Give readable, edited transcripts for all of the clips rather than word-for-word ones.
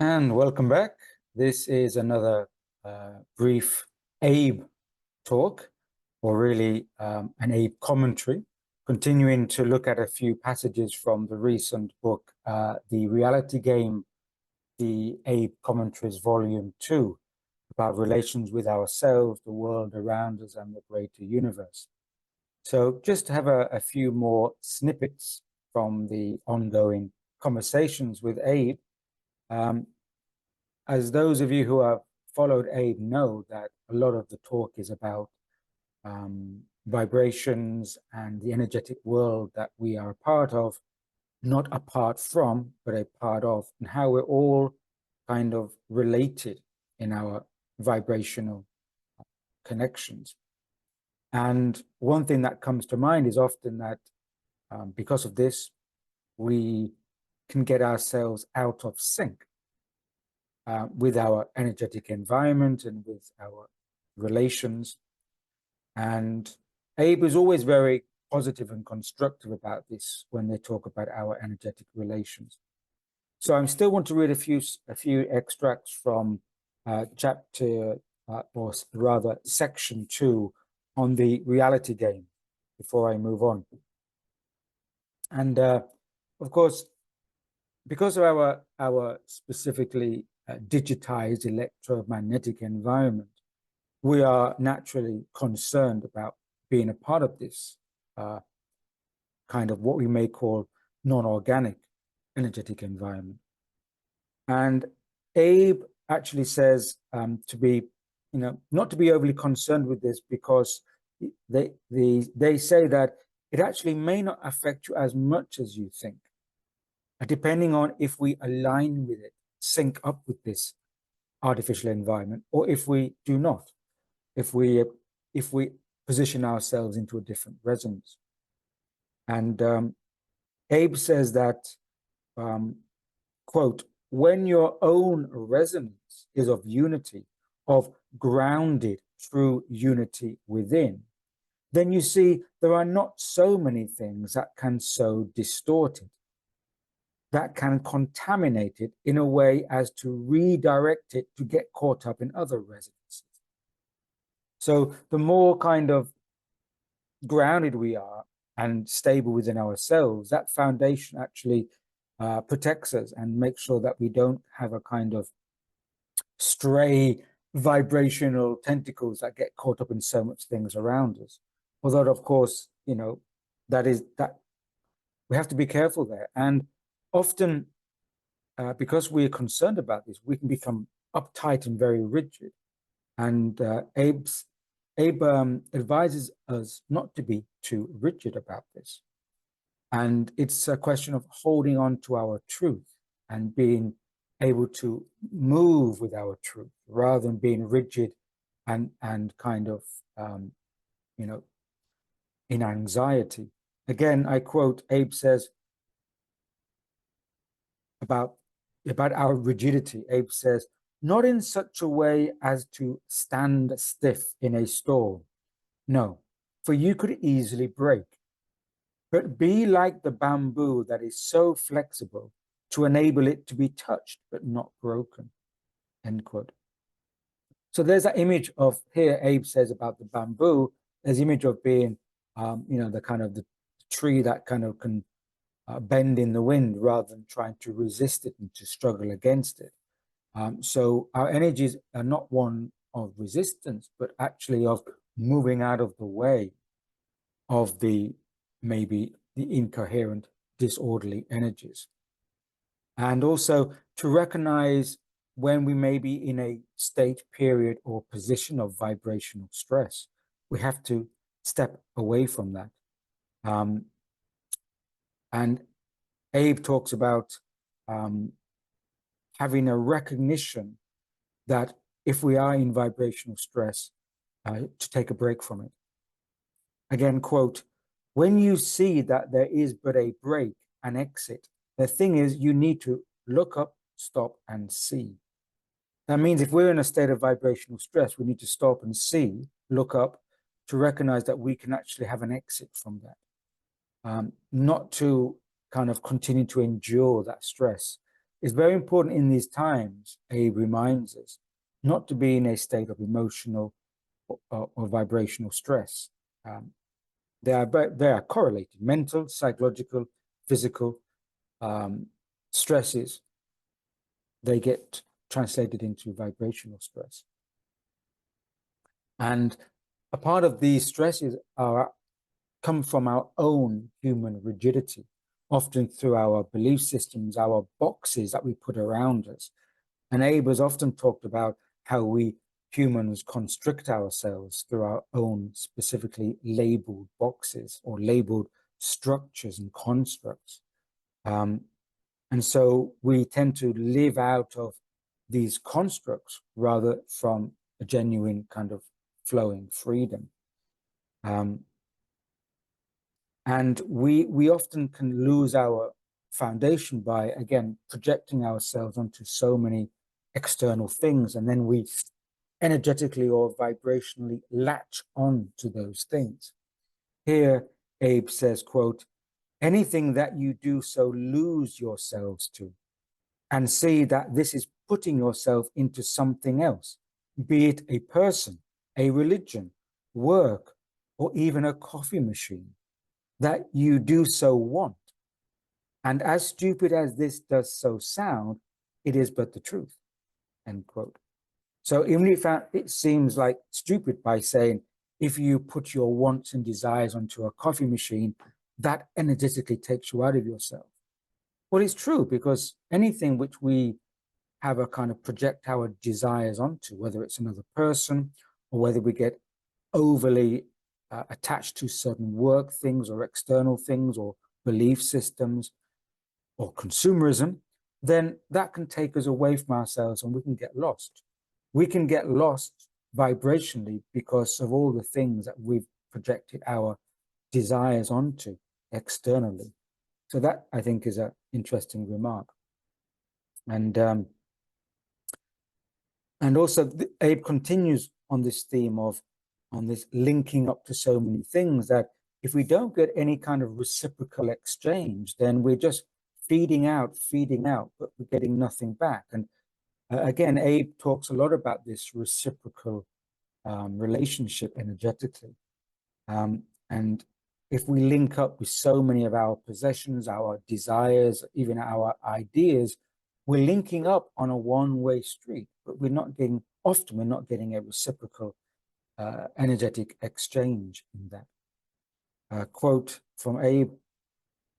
And welcome back. This is another brief ABE talk, or really an ABE commentary, continuing to look at a few passages from the recent book, The Reality Game, the ABE Commentaries Vol.2, about relations with ourselves, the world around us, and the greater universe. So just to have a few more snippets from the ongoing conversations with ABE. As those of you who have followed ABE know, that a lot of the talk is about vibrations and the energetic world that we are a part of, not apart from, but a part of, and how we're all kind of related in our vibrational connections. And one thing that comes to mind is often that because of this, we can get ourselves out of sync with our energetic environment and with our relations. And ABE is always very positive and constructive about this when they talk about our energetic relations. So I still want to read a few extracts from chapter, or rather section 2 on the reality game before I move on. And of course, because of our specifically digitized electromagnetic environment, we are naturally concerned about being a part of this kind of what we may call non-organic energetic environment. And ABE actually says to be, not to be overly concerned with this, because they say that it actually may not affect you as much as you think, depending on if we align with it, sync up with this artificial environment, or if we do not, if we position ourselves into a different resonance. And ABE says that, quote, when your own resonance is of unity, of grounded true unity within, then you see there are not so many things that can so distort it, that can contaminate it in a way as to redirect it to get caught up in other resonances. So the more kind of grounded we are and stable within ourselves, that foundation actually protects us and makes sure that we don't have a kind of stray vibrational tentacles that get caught up in so much things around us. Although, of course, that we have to be careful there. And often, because we're concerned about this, we can become uptight and very rigid. And ABE advises us not to be too rigid about this. And it's a question of holding on to our truth and being able to move with our truth rather than being rigid and kind of, in anxiety. Again, I quote, ABE says about our rigidity. ABE says, not in such a way as to stand stiff in a storm. No, for you could easily break. But be like the bamboo that is so flexible to enable it to be touched but not broken, end quote. So there's that image of, here ABE says about the bamboo, there's image of being, the kind of the tree that kind of can bend in the wind rather than trying to resist it and to struggle against it. So our energies are not one of resistance, but actually of moving out of the way of maybe the incoherent, disorderly energies. And also to recognize when we may be in a state, period, or position of vibrational stress. We have to step away from that. And ABE talks about having a recognition that if we are in vibrational stress, to take a break from it. Again, quote, when you see that there is but a break, an exit, the thing is you need to look up, stop, and see. That means if we're in a state of vibrational stress, we need to stop and see, look up, to recognize that we can actually have an exit from that. Not to kind of continue to endure that stress. it's very important in these times, Abe reminds us, not to be in a state of emotional or vibrational stress. They are correlated: mental, psychological, physical stresses. They get translated into vibrational stress. And a part of these stresses come from our own human rigidity, often through our belief systems, our boxes that we put around us. And Abe has often talked about how we humans constrict ourselves through our own specifically labeled boxes or labeled structures and constructs. And so we tend to live out of these constructs rather from a genuine kind of flowing freedom. And we often can lose our foundation by, again, projecting ourselves onto so many external things, and then we energetically or vibrationally latch on to those things. Here, Abe says, quote, anything that you do so lose yourselves to, and see that this is putting yourself into something else, be it a person, a religion, work, or even a coffee machine, that you do so want. And as stupid as this does so sound, it is but the truth, end quote. So even if it seems like stupid by saying, if you put your wants and desires onto a coffee machine, that energetically takes you out of yourself. Well, it's true, because anything which we have a kind of project our desires onto, whether it's another person or whether we get overly attached to certain work things or external things or belief systems or consumerism, then that can take us away from ourselves and we can get lost. We can get lost vibrationally because of all the things that we've projected our desires onto externally. So that, I think, is an interesting remark. And also Abe continues on this theme of on this linking up to so many things, that if we don't get any kind of reciprocal exchange, then we're just feeding out, but we're getting nothing back. And again, Abe talks a lot about this reciprocal relationship energetically. And if we link up with so many of our possessions, our desires, even our ideas, we're linking up on a one-way street, but we're not getting a reciprocal energetic exchange in that. Quote from Abe,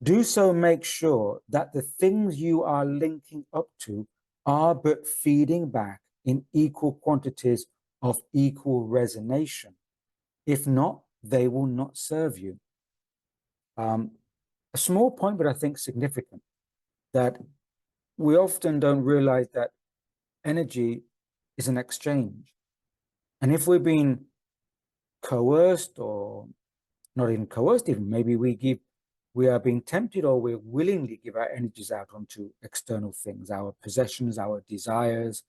do so make sure that the things you are linking up to are but feeding back in equal quantities of equal resonation. If not, they will not serve you. A small point, but I think significant, that we often don't realize that energy is an exchange. And if we're being coerced, or not even coerced, even maybe we are being tempted, or we willingly give our energies out onto external things, our possessions, our desires,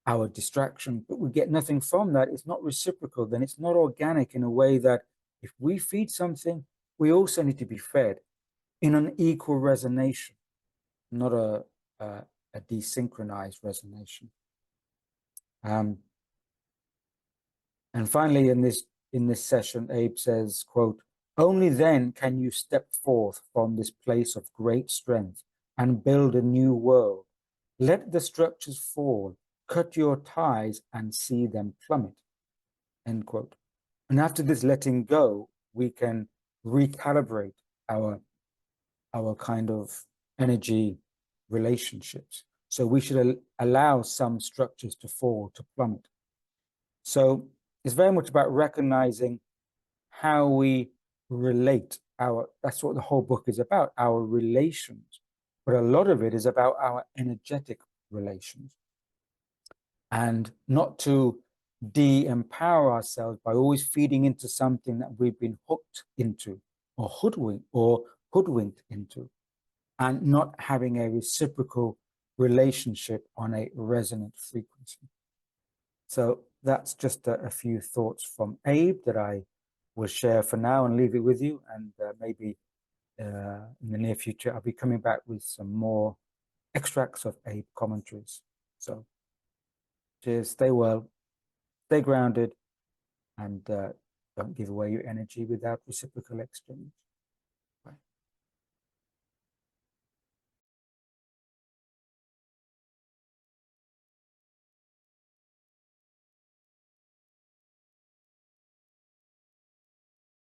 our distraction, but we get nothing from that, it's not reciprocal, then it's not organic in a way that if we feed something, we also need to be fed in an equal resonation, not a desynchronized resonation. And finally, in this session, Abe says, quote, only then can you step forth from this place of great strength and build a new world. Let the structures fall, cut your ties and see them plummet, end quote. And after this letting go, we can recalibrate our kind of energy relationships. So we should allow some structures to fall, to plummet. So it's very much about recognizing how we relate that's what the whole book is about, our relations. But a lot of it is about our energetic relations. And not to de-empower ourselves by always feeding into something that we've been hooked into or hoodwinked into, and not having a reciprocal relationship on a resonant frequency. So that's just a few thoughts from Abe that I will share for now and leave it with you. And maybe in the near future, I'll be coming back with some more extracts of ABE commentaries. So cheers, stay well, stay grounded, and don't give away your energy without reciprocal exchange.